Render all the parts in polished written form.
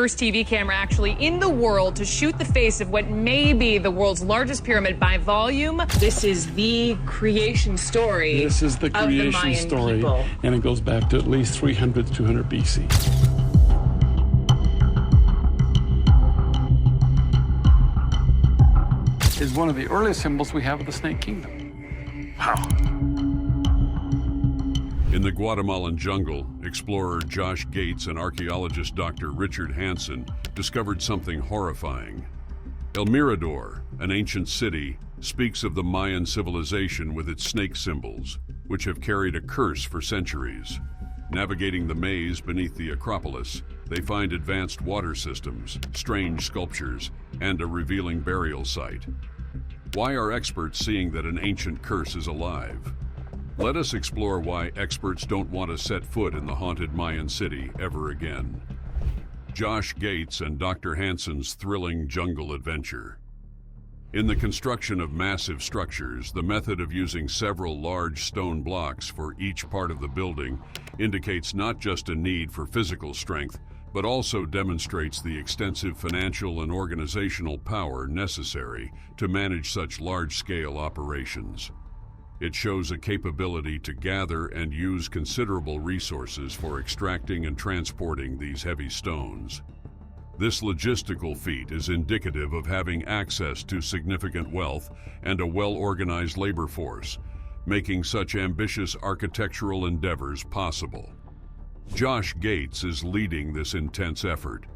first TV camera actually in the world to shoot the face of what may be the world's largest pyramid by volume. This is the creation story. This is the creation Mayan story, people. and it goes back to at least 300 to 200 BC. Is one of the earliest symbols we have of the Snake Kingdom. Wow. In the Guatemalan jungle, explorer Josh Gates and archaeologist Dr. Richard Hansen discovered something horrifying. El Mirador, an ancient city, speaks of the Mayan civilization with its snake symbols, which have carried a curse for centuries. Navigating the maze beneath the Acropolis, they find advanced water systems, strange sculptures, and a revealing burial site. Why are experts seeing that an ancient curse is alive? Let us explore why experts don't want to set foot in the haunted Mayan city ever again. Josh Gates and Dr. Hansen's thrilling jungle adventure. In the construction of massive structures, the method of using several large stone blocks for each part of the building indicates not just a need for physical strength, but also demonstrates the extensive financial and organizational power necessary to manage such large-scale operations. It shows a capability to gather and use considerable resources for extracting and transporting these heavy stones. This logistical feat is indicative of having access to significant wealth and a well-organized labor force, making such ambitious architectural endeavors possible. Josh Gates is leading this intense effort.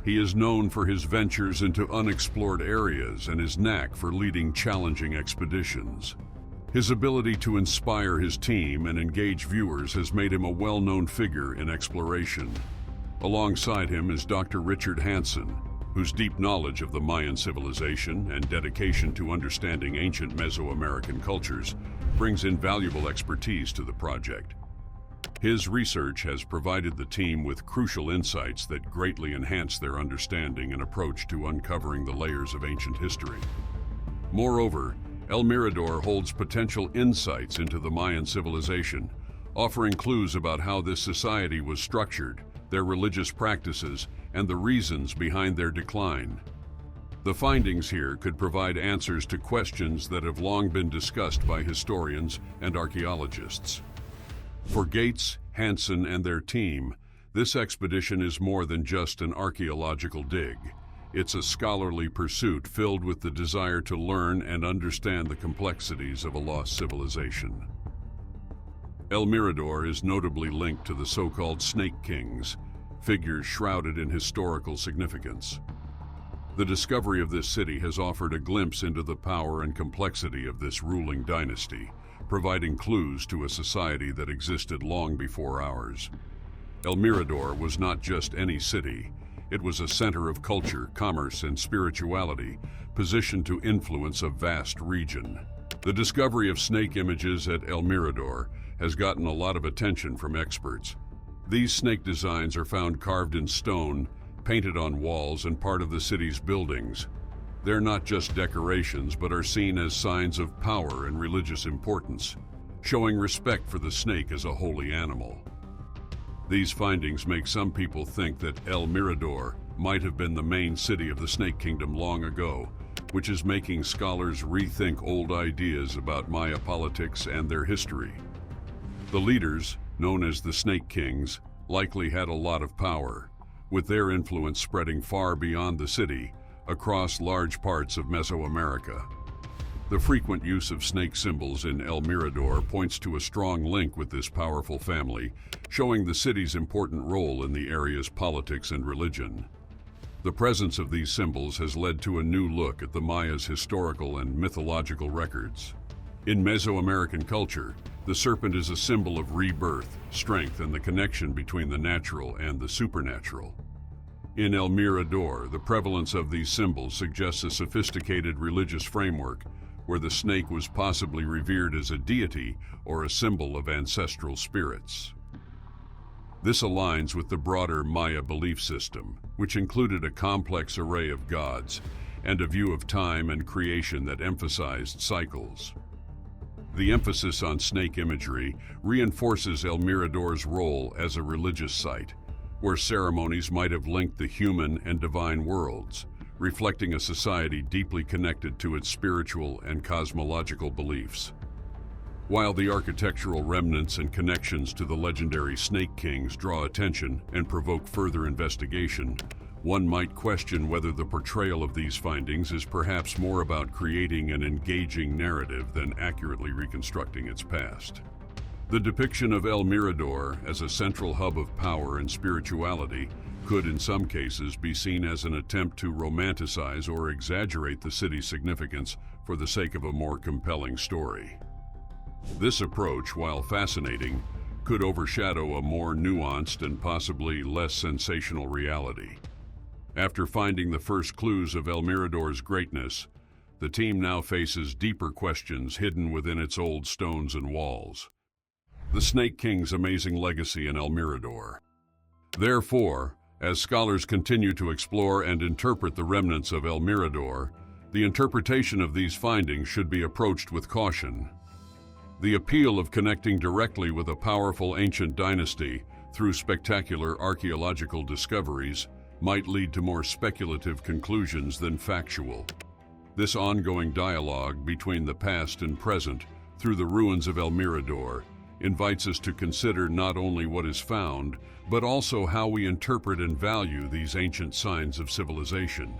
He is known for his ventures into unexplored areas and his knack for leading challenging expeditions. His ability to inspire his team and engage viewers has made him a well-known figure in exploration. Alongside him is Dr. Richard Hansen, whose deep knowledge of the Mayan civilization and dedication to understanding ancient Mesoamerican cultures brings invaluable expertise to the project. His research has provided the team with crucial insights that greatly enhance their understanding and approach to uncovering the layers of ancient history. Moreover, El Mirador holds potential insights into the Mayan civilization, offering clues about how this society was structured, their religious practices, and the reasons behind their decline. The findings here could provide answers to questions that have long been discussed by historians and archaeologists. For Gates, Hansen, and their team, this expedition is more than just an archaeological dig. It's a scholarly pursuit filled with the desire to learn and understand the complexities of a lost civilization. El Mirador is notably linked to the so-called Snake Kings, figures shrouded in historical significance. The discovery of this city has offered a glimpse into the power and complexity of this ruling dynasty, providing clues to a society that existed long before ours. El Mirador was not just any city. It was a center of culture, commerce, and spirituality, positioned to influence a vast region. The discovery of snake images at El Mirador has gotten a lot of attention from experts. These snake designs are found carved in stone, painted on walls, and part of the city's buildings. They're not just decorations, but are seen as signs of power and religious importance, showing respect for the snake as a holy animal. These findings make some people think that El Mirador might have been the main city of the Snake Kingdom long ago, which is making scholars rethink old ideas about Maya politics and their history. The leaders, known as the Snake Kings, likely had a lot of power, with their influence spreading far beyond the city, across large parts of Mesoamerica. The frequent use of snake symbols in El Mirador points to a strong link with this powerful family, showing the city's important role in the area's politics and religion. The presence of these symbols has led to a new look at the Maya's historical and mythological records. In Mesoamerican culture, the serpent is a symbol of rebirth, strength, and the connection between the natural and the supernatural. In El Mirador, the prevalence of these symbols suggests a sophisticated religious framework where the snake was possibly revered as a deity or a symbol of ancestral spirits. This aligns with the broader Maya belief system, which included a complex array of gods and a view of time and creation that emphasized cycles. The emphasis on snake imagery reinforces El Mirador's role as a religious site, where ceremonies might have linked the human and divine worlds, reflecting a society deeply connected to its spiritual and cosmological beliefs. While the architectural remnants and connections to the legendary Snake Kings draw attention and provoke further investigation, one might question whether the portrayal of these findings is perhaps more about creating an engaging narrative than accurately reconstructing its past. The depiction of El Mirador as a central hub of power and spirituality could in some cases be seen as an attempt to romanticize or exaggerate the city's significance for the sake of a more compelling story. This approach, while fascinating, could overshadow a more nuanced and possibly less sensational reality. After finding the first clues of El Mirador's greatness, the team now faces deeper questions hidden within its old stones and walls. The Snake King's amazing legacy in El Mirador. Therefore, as scholars continue to explore and interpret the remnants of El Mirador, the interpretation of these findings should be approached with caution. The appeal of connecting directly with a powerful ancient dynasty through spectacular archaeological discoveries might lead to more speculative conclusions than factual. This ongoing dialogue between the past and present through the ruins of El Mirador invites us to consider not only what is found, but also how we interpret and value these ancient signs of civilization.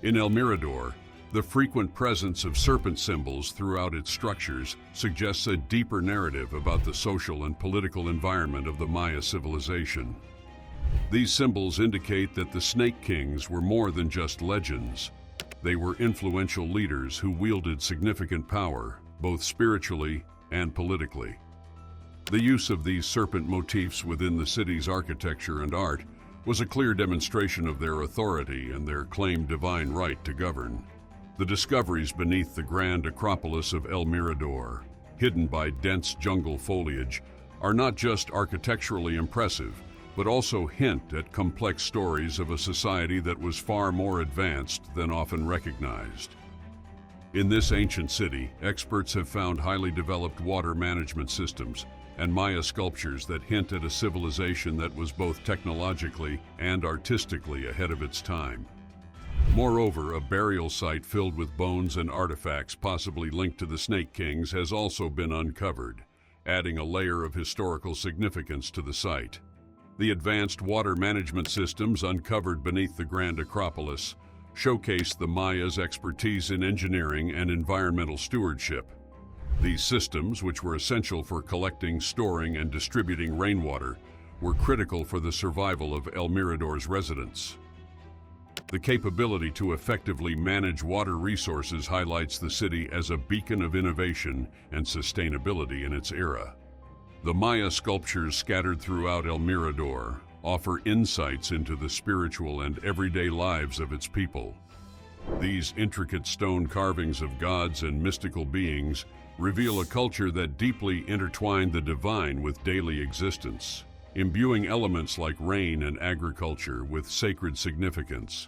In El Mirador, the frequent presence of serpent symbols throughout its structures suggests a deeper narrative about the social and political environment of the Maya civilization. These symbols indicate that the Snake Kings were more than just legends. They were influential leaders who wielded significant power, both spiritually and politically. The use of these serpent motifs within the city's architecture and art was a clear demonstration of their authority and their claimed divine right to govern. The discoveries beneath the grand Acropolis of El Mirador, hidden by dense jungle foliage, are not just architecturally impressive, but also hint at complex stories of a society that was far more advanced than often recognized. In this ancient city, experts have found highly developed water management systems and Maya sculptures that hint at a civilization that was both technologically and artistically ahead of its time. Moreover, a burial site filled with bones and artifacts possibly linked to the Snake Kings has also been uncovered, adding a layer of historical significance to the site. The advanced water management systems uncovered beneath the Grand Acropolis showcase the Mayas' expertise in engineering and environmental stewardship. These systems, which were essential for collecting, storing, and distributing rainwater, were critical for the survival of El Mirador's residents. The capability to effectively manage water resources highlights the city as a beacon of innovation and sustainability in its era. The Maya sculptures scattered throughout El Mirador offer insights into the spiritual and everyday lives of its people. These intricate stone carvings of gods and mystical beings reveal a culture that deeply intertwined the divine with daily existence, imbuing elements like rain and agriculture with sacred significance.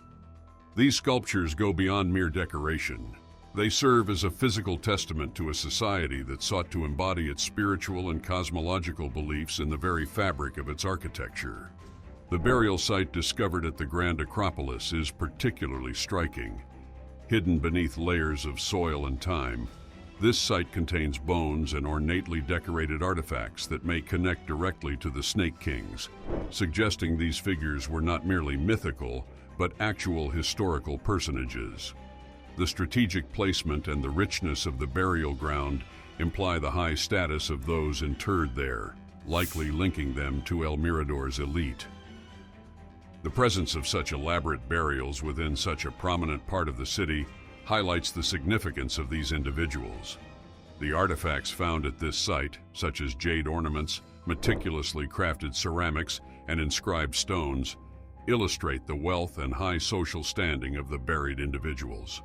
These sculptures go beyond mere decoration. They serve as a physical testament to a society that sought to embody its spiritual and cosmological beliefs in the very fabric of its architecture. The burial site discovered at the Grand Acropolis is particularly striking. Hidden beneath layers of soil and time, this site contains bones and ornately decorated artifacts that may connect directly to the Snake Kings, suggesting these figures were not merely mythical, but actual historical personages. The strategic placement and the richness of the burial ground imply the high status of those interred there, likely linking them to El Mirador's elite. The presence of such elaborate burials within such a prominent part of the city highlights the significance of these individuals. The artifacts found at this site, such as jade ornaments, meticulously crafted ceramics, and inscribed stones, illustrate the wealth and high social standing of the buried individuals.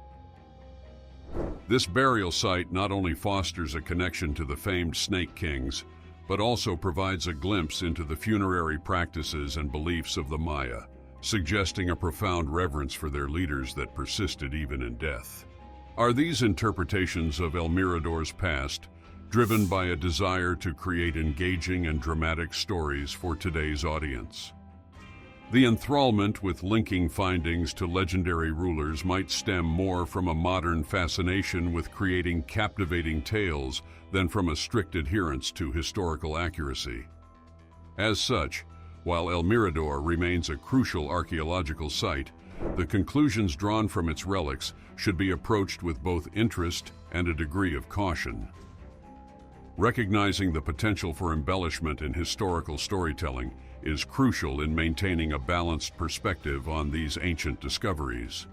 This burial site not only fosters a connection to the famed Snake Kings, but also provides a glimpse into the funerary practices and beliefs of the Maya, suggesting a profound reverence for their leaders that persisted even in death. Are these interpretations of El Mirador's past driven by a desire to create engaging and dramatic stories for today's audience? The enthrallment with linking findings to legendary rulers might stem more from a modern fascination with creating captivating tales than from a strict adherence to historical accuracy. As such, while El Mirador remains a crucial archaeological site, the conclusions drawn from its relics should be approached with both interest and a degree of caution. Recognizing the potential for embellishment in historical storytelling is crucial in maintaining a balanced perspective on these ancient discoveries.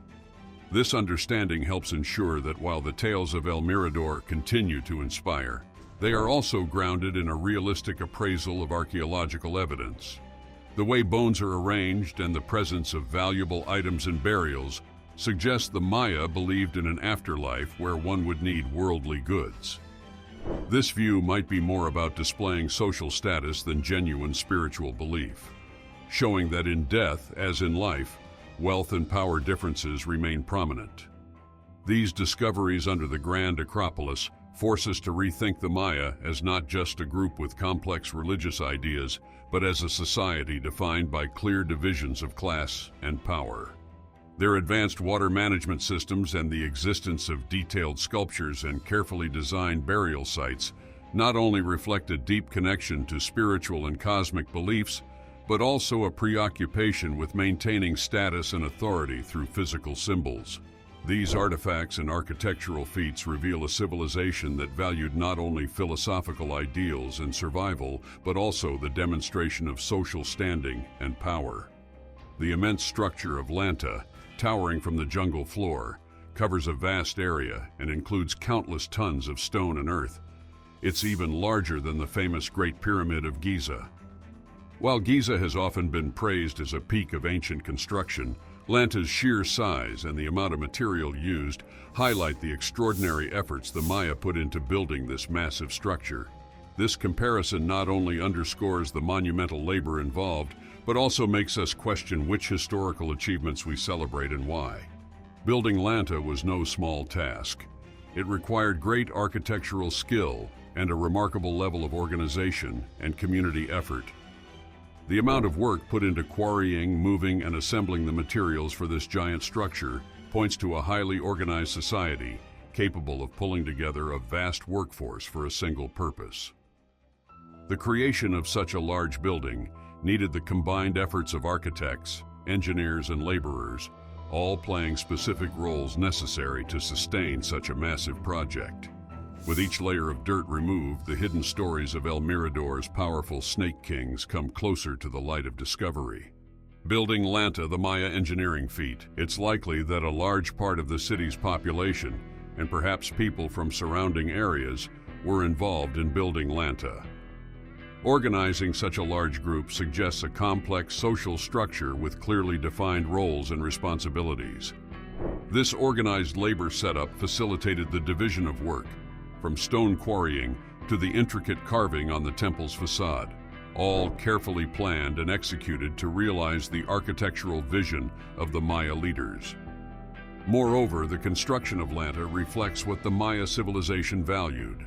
This understanding helps ensure that while the tales of El Mirador continue to inspire, they are also grounded in a realistic appraisal of archaeological evidence. The way bones are arranged and the presence of valuable items and burials suggest the Maya believed in an afterlife where one would need worldly goods. This view might be more about displaying social status than genuine spiritual belief, showing that in death, as in life, wealth and power differences remain prominent. These discoveries under the Grand Acropolis force us to rethink the Maya as not just a group with complex religious ideas, but as a society defined by clear divisions of class and power. Their advanced water management systems and the existence of detailed sculptures and carefully designed burial sites not only reflect a deep connection to spiritual and cosmic beliefs, but also a preoccupation with maintaining status and authority through physical symbols. These artifacts and architectural feats reveal a civilization that valued not only philosophical ideals and survival, but also the demonstration of social standing and power. The immense structure of Lanta, towering from the jungle floor, covers a vast area and includes countless tons of stone and earth. It's even larger than the famous Great Pyramid of Giza. While Giza has often been praised as a peak of ancient construction, Lanta's sheer size and the amount of material used highlight the extraordinary efforts the Maya put into building this massive structure. This comparison not only underscores the monumental labor involved, but also makes us question which historical achievements we celebrate and why. Building Lanta was no small task. It required great architectural skill and a remarkable level of organization and community effort. The amount of work put into quarrying, moving, and assembling the materials for this giant structure points to a highly organized society capable of pulling together a vast workforce for a single purpose. The creation of such a large building needed the combined efforts of architects, engineers, and laborers, all playing specific roles necessary to sustain such a massive project. With each layer of dirt removed, the hidden stories of El Mirador's powerful snake kings come closer to the light of discovery. Building Lanta, the Maya engineering feat, it's likely that a large part of the city's population, and perhaps people from surrounding areas, were involved in building Lanta. Organizing such a large group suggests a complex social structure with clearly defined roles and responsibilities. This organized labor setup facilitated the division of work, from stone quarrying to the intricate carving on the temple's facade, all carefully planned and executed to realize the architectural vision of the Maya leaders. Moreover, the construction of Lanta reflects what the Maya civilization valued.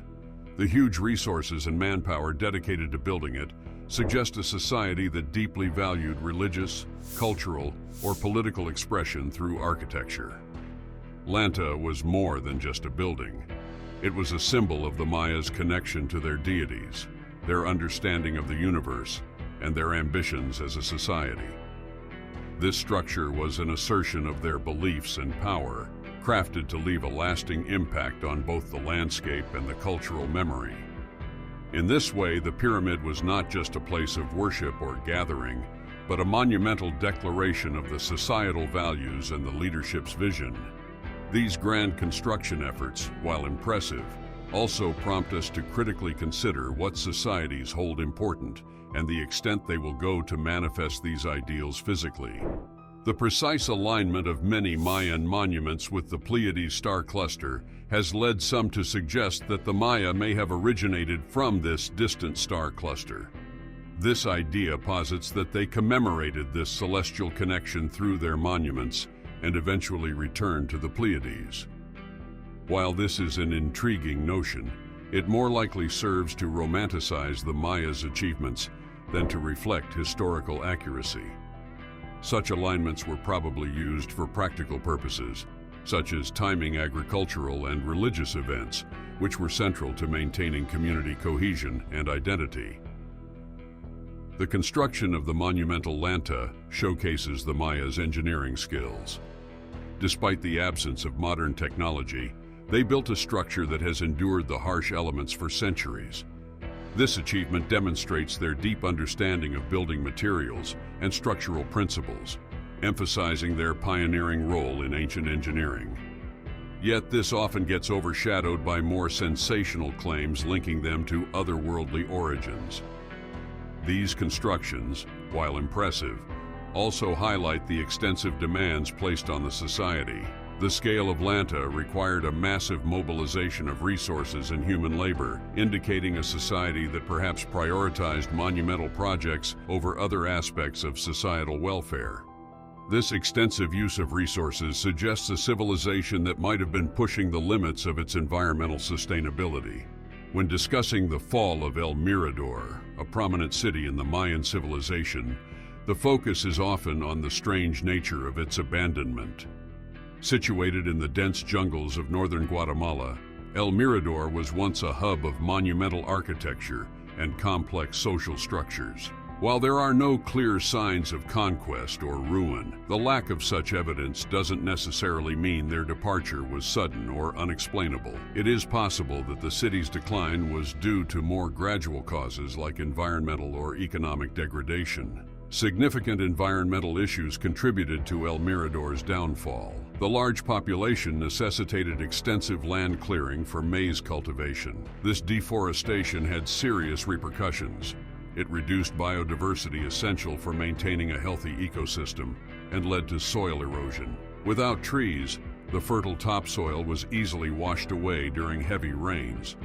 The huge resources and manpower dedicated to building it suggest a society that deeply valued religious, cultural, or political expression through architecture. Lanta was more than just a building. It was a symbol of the Maya's connection to their deities, their understanding of the universe, and their ambitions as a society. This structure was an assertion of their beliefs and power, crafted to leave a lasting impact on both the landscape and the cultural memory. In this way, the pyramid was not just a place of worship or gathering, but a monumental declaration of the societal values and the leadership's vision. These grand construction efforts, while impressive, also prompt us to critically consider what societies hold important and the extent they will go to manifest these ideals physically. The precise alignment of many Mayan monuments with the Pleiades star cluster has led some to suggest that the Maya may have originated from this distant star cluster. This idea posits that they commemorated this celestial connection through their monuments and eventually returned to the Pleiades. While this is an intriguing notion, it more likely serves to romanticize the Maya's achievements than to reflect historical accuracy. Such alignments were probably used for practical purposes, such as timing agricultural and religious events, which were central to maintaining community cohesion and identity. The construction of the monumental lanta showcases the Mayas' engineering skills. Despite the absence of modern technology, they built a structure that has endured the harsh elements for centuries. This achievement demonstrates their deep understanding of building materials and structural principles, emphasizing their pioneering role in ancient engineering. Yet this often gets overshadowed by more sensational claims linking them to otherworldly origins. These constructions, while impressive, also highlight the extensive demands placed on the society. The scale of Lanta required a massive mobilization of resources and human labor, indicating a society that perhaps prioritized monumental projects over other aspects of societal welfare. This extensive use of resources suggests a civilization that might have been pushing the limits of its environmental sustainability. When discussing the fall of El Mirador, a prominent city in the Mayan civilization, the focus is often on the strange nature of its abandonment. Situated in the dense jungles of northern Guatemala, El Mirador was once a hub of monumental architecture and complex social structures. While there are no clear signs of conquest or ruin, the lack of such evidence doesn't necessarily mean their departure was sudden or unexplainable. It is possible that the city's decline was due to more gradual causes like environmental or economic degradation. Significant environmental issues contributed to El Mirador's downfall. The large population necessitated extensive land clearing for maize cultivation. This deforestation had serious repercussions. It reduced biodiversity essential for maintaining a healthy ecosystem and led to soil erosion. Without trees, the fertile topsoil was easily washed away during heavy rains,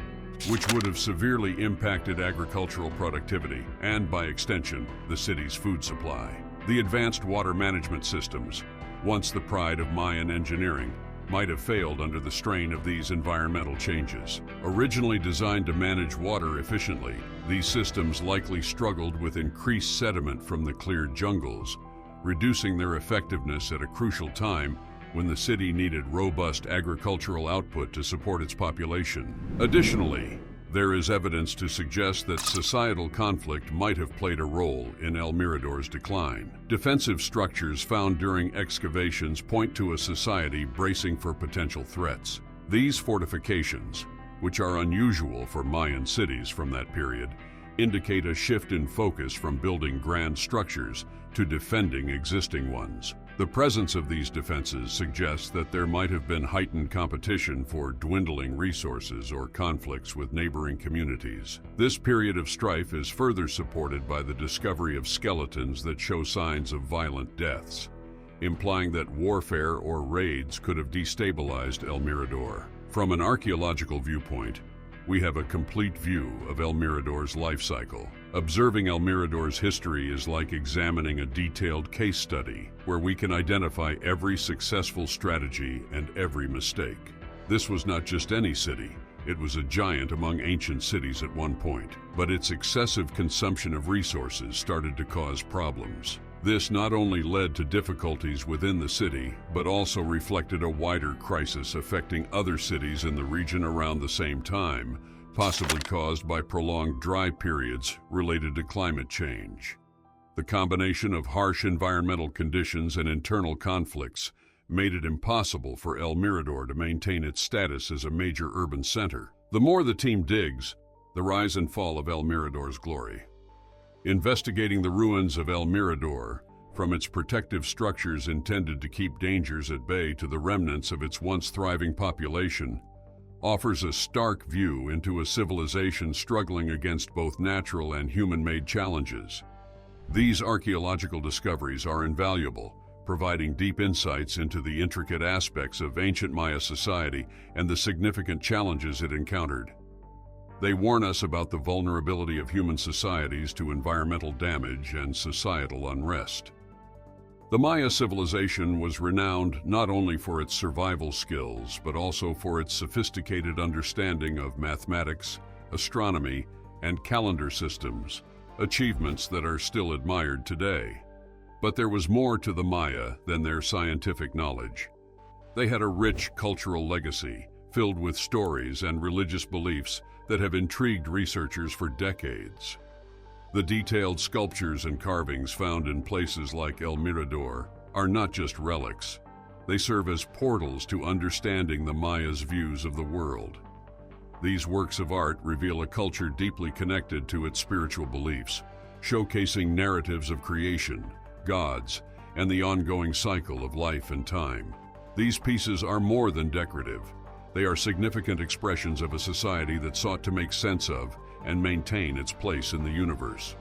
which would have severely impacted agricultural productivity and, by extension, the city's food supply. The advanced water management systems, once the pride of Mayan engineering, might have failed under the strain of these environmental changes. Originally designed to manage water efficiently, these systems likely struggled with increased sediment from the cleared jungles, reducing their effectiveness at a crucial time when the city needed robust agricultural output to support its population. Additionally, there is evidence to suggest that societal conflict might have played a role in El Mirador's decline. Defensive structures found during excavations point to a society bracing for potential threats. These fortifications, which are unusual for Mayan cities from that period, indicate a shift in focus from building grand structures to defending existing ones. The presence of these defenses suggests that there might have been heightened competition for dwindling resources or conflicts with neighboring communities. This period of strife is further supported by the discovery of skeletons that show signs of violent deaths, implying that warfare or raids could have destabilized El Mirador. From an archaeological viewpoint, we have a complete view of El Mirador's life cycle. Observing El Mirador's history is like examining a detailed case study, where we can identify every successful strategy and every mistake. This was not just any city. It was a giant among ancient cities at one point, but its excessive consumption of resources started to cause problems. This not only led to difficulties within the city, but also reflected a wider crisis affecting other cities in the region around the same time, possibly caused by prolonged dry periods related to climate change. The combination of harsh environmental conditions and internal conflicts made it impossible for El Mirador to maintain its status as a major urban center. The more the team digs, the rise and fall of El Mirador's glory. Investigating the ruins of El Mirador, from its protective structures intended to keep dangers at bay to the remnants of its once thriving population, offers a stark view into a civilization struggling against both natural and human-made challenges. These archaeological discoveries are invaluable, providing deep insights into the intricate aspects of ancient Maya society and the significant challenges it encountered. They warn us about the vulnerability of human societies to environmental damage and societal unrest. The Maya civilization was renowned not only for its survival skills, but also for its sophisticated understanding of mathematics, astronomy, and calendar systems, achievements that are still admired today. But there was more to the Maya than their scientific knowledge. They had a rich cultural legacy, filled with stories and religious beliefs that have intrigued researchers for decades. The detailed sculptures and carvings found in places like El Mirador are not just relics. They serve as portals to understanding the Maya's views of the world. These works of art reveal a culture deeply connected to its spiritual beliefs, showcasing narratives of creation, gods, and the ongoing cycle of life and time. These pieces are more than decorative. They are significant expressions of a society that sought to make sense of and maintain its place in the universe.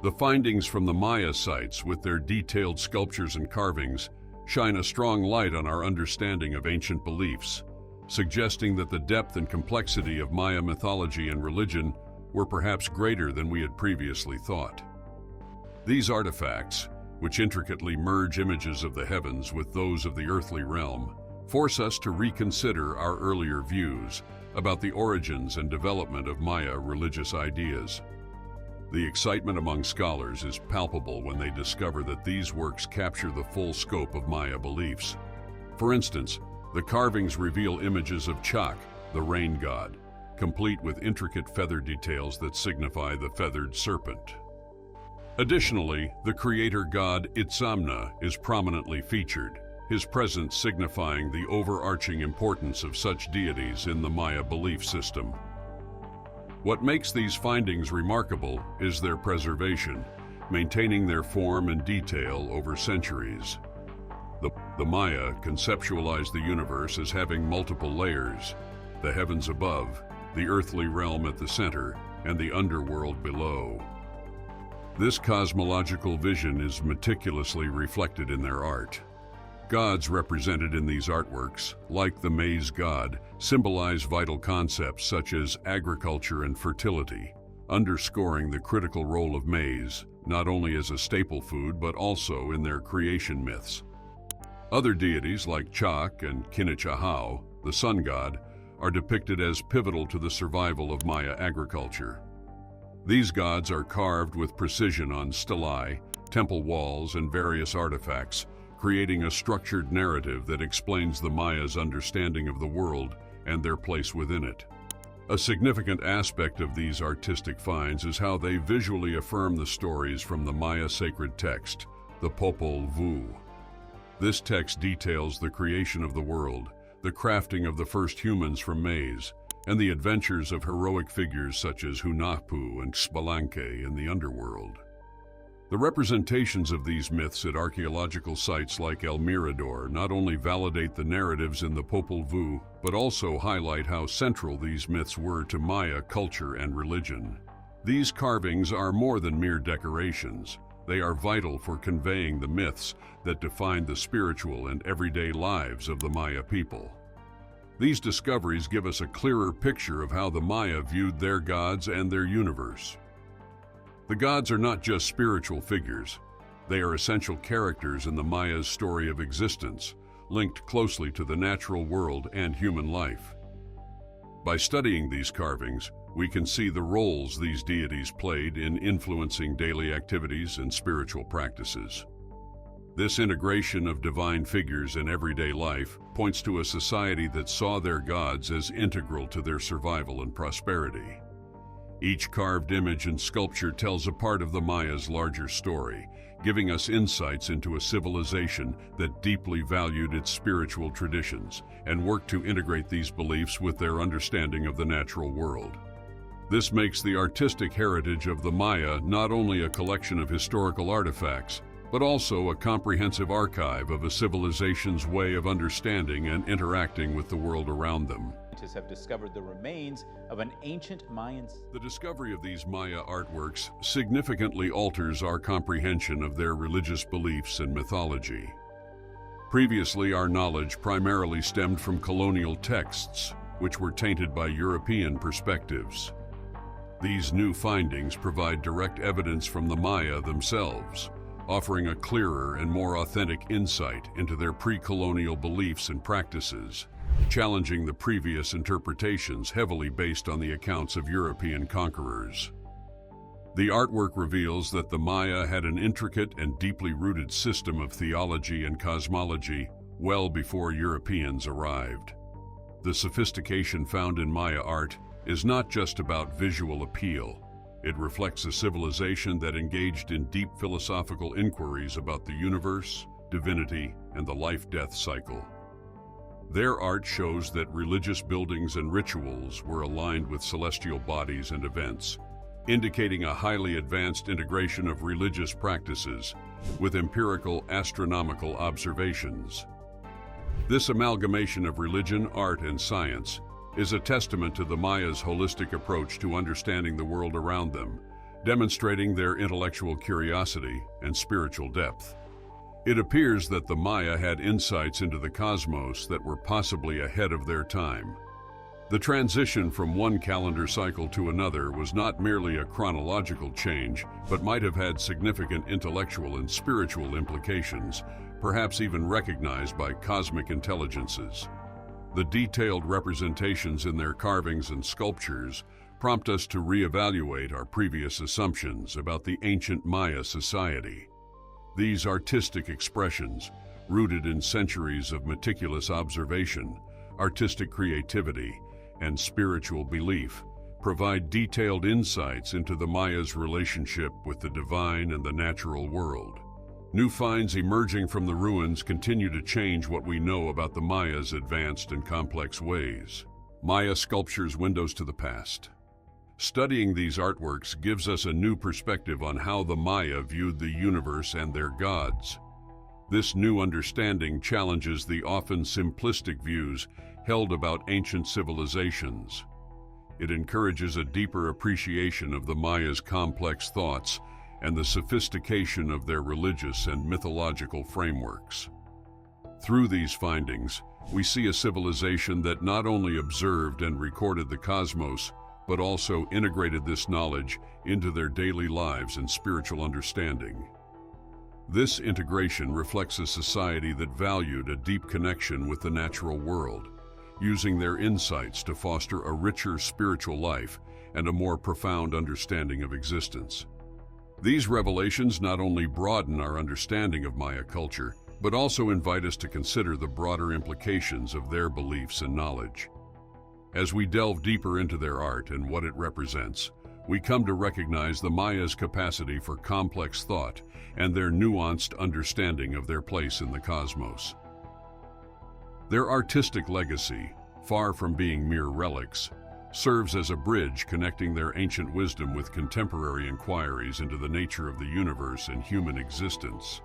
The findings from the Maya sites, with their detailed sculptures and carvings, shine a strong light on our understanding of ancient beliefs, suggesting that the depth and complexity of Maya mythology and religion were perhaps greater than we had previously thought. These artifacts, which intricately merge images of the heavens with those of the earthly realm, force us to reconsider our earlier views about the origins and development of Maya religious ideas. The excitement among scholars is palpable when they discover that these works capture the full scope of Maya beliefs. For instance, the carvings reveal images of Chak, the rain god, complete with intricate feather details that signify the feathered serpent. Additionally, the creator god Itzamna is prominently featured, his presence signifying the overarching importance of such deities in the Maya belief system. What makes these findings remarkable is their preservation, maintaining their form and detail over centuries. The Maya conceptualized the universe as having multiple layers: the heavens above, the earthly realm at the center, and the underworld below. This cosmological vision is meticulously reflected in their art. Gods represented in these artworks, like the maize god, symbolize vital concepts such as agriculture and fertility, underscoring the critical role of maize, not only as a staple food but also in their creation myths. Other deities like Chak and Kinichahau, the sun god, are depicted as pivotal to the survival of Maya agriculture. These gods are carved with precision on stelae, temple walls, and various artifacts, creating a structured narrative that explains the Maya's understanding of the world and their place within it. A significant aspect of these artistic finds is how they visually affirm the stories from the Maya sacred text, the Popol Vuh. This text details the creation of the world, the crafting of the first humans from maize, and the adventures of heroic figures such as Hunahpu and Xbalanque in the underworld. The representations of these myths at archaeological sites like El Mirador not only validate the narratives in the Popol Vuh, but also highlight how central these myths were to Maya culture and religion. These carvings are more than mere decorations. They are vital for conveying the myths that define the spiritual and everyday lives of the Maya people. These discoveries give us a clearer picture of how the Maya viewed their gods and their universe. The gods are not just spiritual figures. They are essential characters in the Maya's story of existence, linked closely to the natural world and human life. By studying these carvings, we can see the roles these deities played in influencing daily activities and spiritual practices. This integration of divine figures in everyday life points to a society that saw their gods as integral to their survival and prosperity. Each carved image and sculpture tells a part of the Maya's larger story, giving us insights into a civilization that deeply valued its spiritual traditions and worked to integrate these beliefs with their understanding of the natural world. This makes the artistic heritage of the Maya not only a collection of historical artifacts, but also a comprehensive archive of a civilization's way of understanding and interacting with the world around them. Scientists have discovered the remains of an ancient Mayan. The discovery of these Maya artworks significantly alters our comprehension of their religious beliefs and mythology. Previously, our knowledge primarily stemmed from colonial texts, which were tainted by European perspectives. These new findings provide direct evidence from the Maya themselves, offering a clearer and more authentic insight into their pre-colonial beliefs and practices, challenging the previous interpretations heavily based on the accounts of European conquerors. The artwork reveals that the Maya had an intricate and deeply rooted system of theology and cosmology well before Europeans arrived. The sophistication found in Maya art is not just about visual appeal. It reflects a civilization that engaged in deep philosophical inquiries about the universe, divinity, and the life-death cycle. Their art shows that religious buildings and rituals were aligned with celestial bodies and events, indicating a highly advanced integration of religious practices with empirical astronomical observations. This amalgamation of religion, art, and science is a testament to the Mayas' holistic approach to understanding the world around them, demonstrating their intellectual curiosity and spiritual depth. It appears that the Maya had insights into the cosmos that were possibly ahead of their time. The transition from one calendar cycle to another was not merely a chronological change, but might have had significant intellectual and spiritual implications, perhaps even recognized by cosmic intelligences. The detailed representations in their carvings and sculptures prompt us to reevaluate our previous assumptions about the ancient Maya society. These artistic expressions, rooted in centuries of meticulous observation, artistic creativity, and spiritual belief, provide detailed insights into the Maya's relationship with the divine and the natural world. New finds emerging from the ruins continue to change what we know about the Maya's advanced and complex ways. Maya sculptures windows to the past. Studying these artworks gives us a new perspective on how the Maya viewed the universe and their gods. This new understanding challenges the often simplistic views held about ancient civilizations. It encourages a deeper appreciation of the Maya's complex thoughts and the sophistication of their religious and mythological frameworks. Through these findings, we see a civilization that not only observed and recorded the cosmos, but also integrated this knowledge into their daily lives and spiritual understanding. This integration reflects a society that valued a deep connection with the natural world, using their insights to foster a richer spiritual life and a more profound understanding of existence. These revelations not only broaden our understanding of Maya culture, but also invite us to consider the broader implications of their beliefs and knowledge. As we delve deeper into their art and what it represents, we come to recognize the Maya's capacity for complex thought and their nuanced understanding of their place in the cosmos. Their artistic legacy, far from being mere relics, serves as a bridge connecting their ancient wisdom with contemporary inquiries into the nature of the universe and human existence.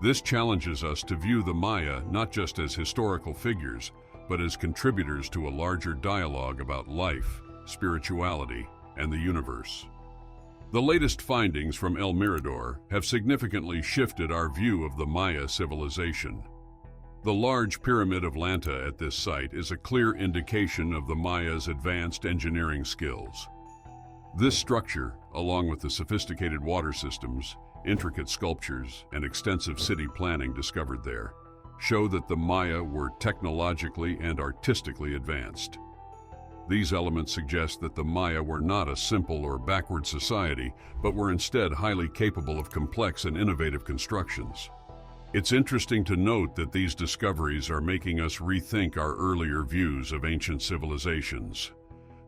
This challenges us to view the Maya not just as historical figures, but as contributors to a larger dialogue about life, spirituality, and the universe. The latest findings from El Mirador have significantly shifted our view of the Maya civilization. The large pyramid of Lanta at this site is a clear indication of the Maya's advanced engineering skills. This structure, along with the sophisticated water systems, intricate sculptures, and extensive city planning discovered there, show that the Maya were technologically and artistically advanced. These elements suggest that the Maya were not a simple or backward society, but were instead highly capable of complex and innovative constructions. It's interesting to note that these discoveries are making us rethink our earlier views of ancient civilizations.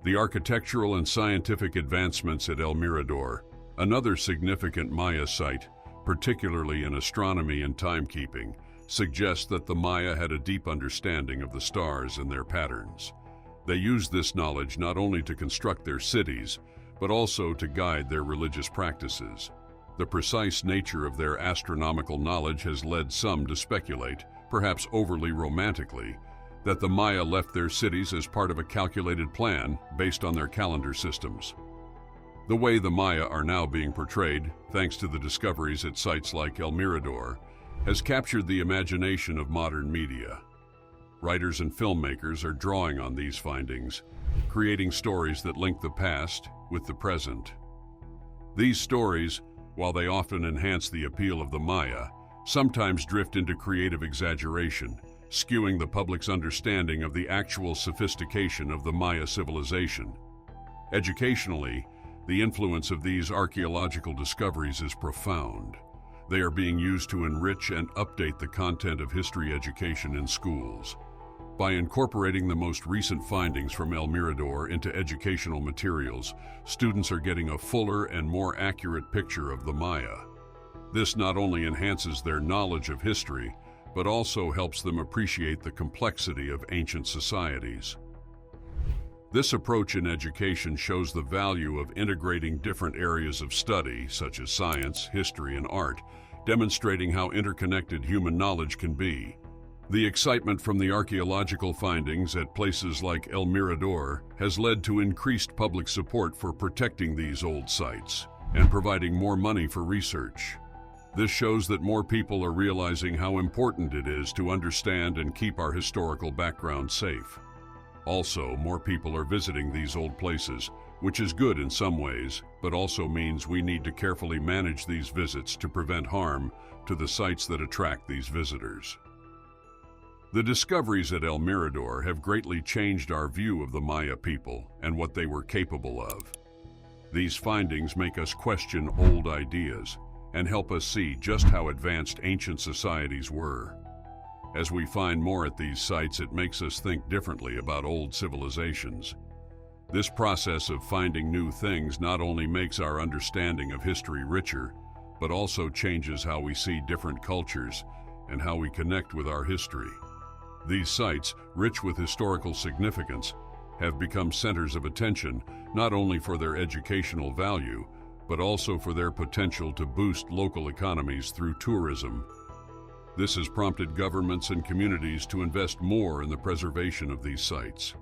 The architectural and scientific advancements at El Mirador, another significant Maya site, particularly in astronomy and timekeeping, suggest that the Maya had a deep understanding of the stars and their patterns. They used this knowledge not only to construct their cities, but also to guide their religious practices. The precise nature of their astronomical knowledge has led some to speculate, perhaps overly romantically, that the Maya left their cities as part of a calculated plan based on their calendar systems. The way the Maya are now being portrayed, thanks to the discoveries at sites like El Mirador, has captured the imagination of modern media. Writers and filmmakers are drawing on these findings, creating stories that link the past with the present. These stories, while they often enhance the appeal of the Maya, sometimes drift into creative exaggeration, skewing the public's understanding of the actual sophistication of the Maya civilization. Educationally, The influence of these archaeological discoveries is profound. They are being used to enrich and update the content of history education in schools. By incorporating the most recent findings from El Mirador into educational materials, students are getting a fuller and more accurate picture of the Maya. This not only enhances their knowledge of history, but also helps them appreciate the complexity of ancient societies. This approach in education shows the value of integrating different areas of study, such as science, history, and art, demonstrating how interconnected human knowledge can be. The excitement from the archaeological findings at places like El Mirador has led to increased public support for protecting these old sites and providing more money for research. This shows that more people are realizing how important it is to understand and keep our historical background safe. Also, more people are visiting these old places, which is good in some ways, but also means we need to carefully manage these visits to prevent harm to the sites that attract these visitors. The discoveries at El Mirador have greatly changed our view of the Maya people and what they were capable of. These findings make us question old ideas and help us see just how advanced ancient societies were. As we find more at these sites, it makes us think differently about old civilizations. This process of finding new things not only makes our understanding of history richer, but also changes how we see different cultures and how we connect with our history. These sites, rich with historical significance, have become centers of attention not only for their educational value, but also for their potential to boost local economies through tourism. This has prompted governments and communities to invest more in the preservation of these sites.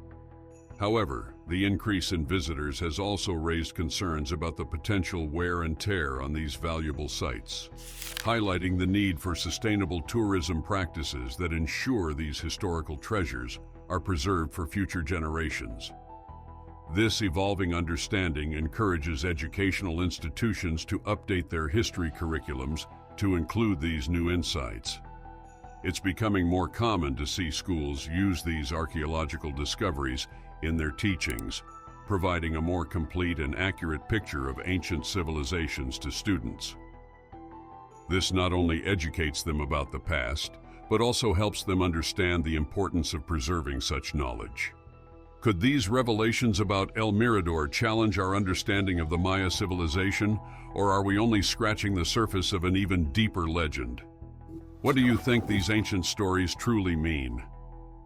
However, the increase in visitors has also raised concerns about the potential wear and tear on these valuable sites, highlighting the need for sustainable tourism practices that ensure these historical treasures are preserved for future generations. This evolving understanding encourages educational institutions to update their history curriculums to include these new insights. It's becoming more common to see schools use these archaeological discoveries in their teachings, providing a more complete and accurate picture of ancient civilizations to students. This not only educates them about the past, but also helps them understand the importance of preserving such knowledge. Could these revelations about El Mirador challenge our understanding of the Maya civilization, or are we only scratching the surface of an even deeper legend? What do you think these ancient stories truly mean?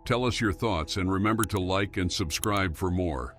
Tell us your thoughts and remember to like and subscribe for more.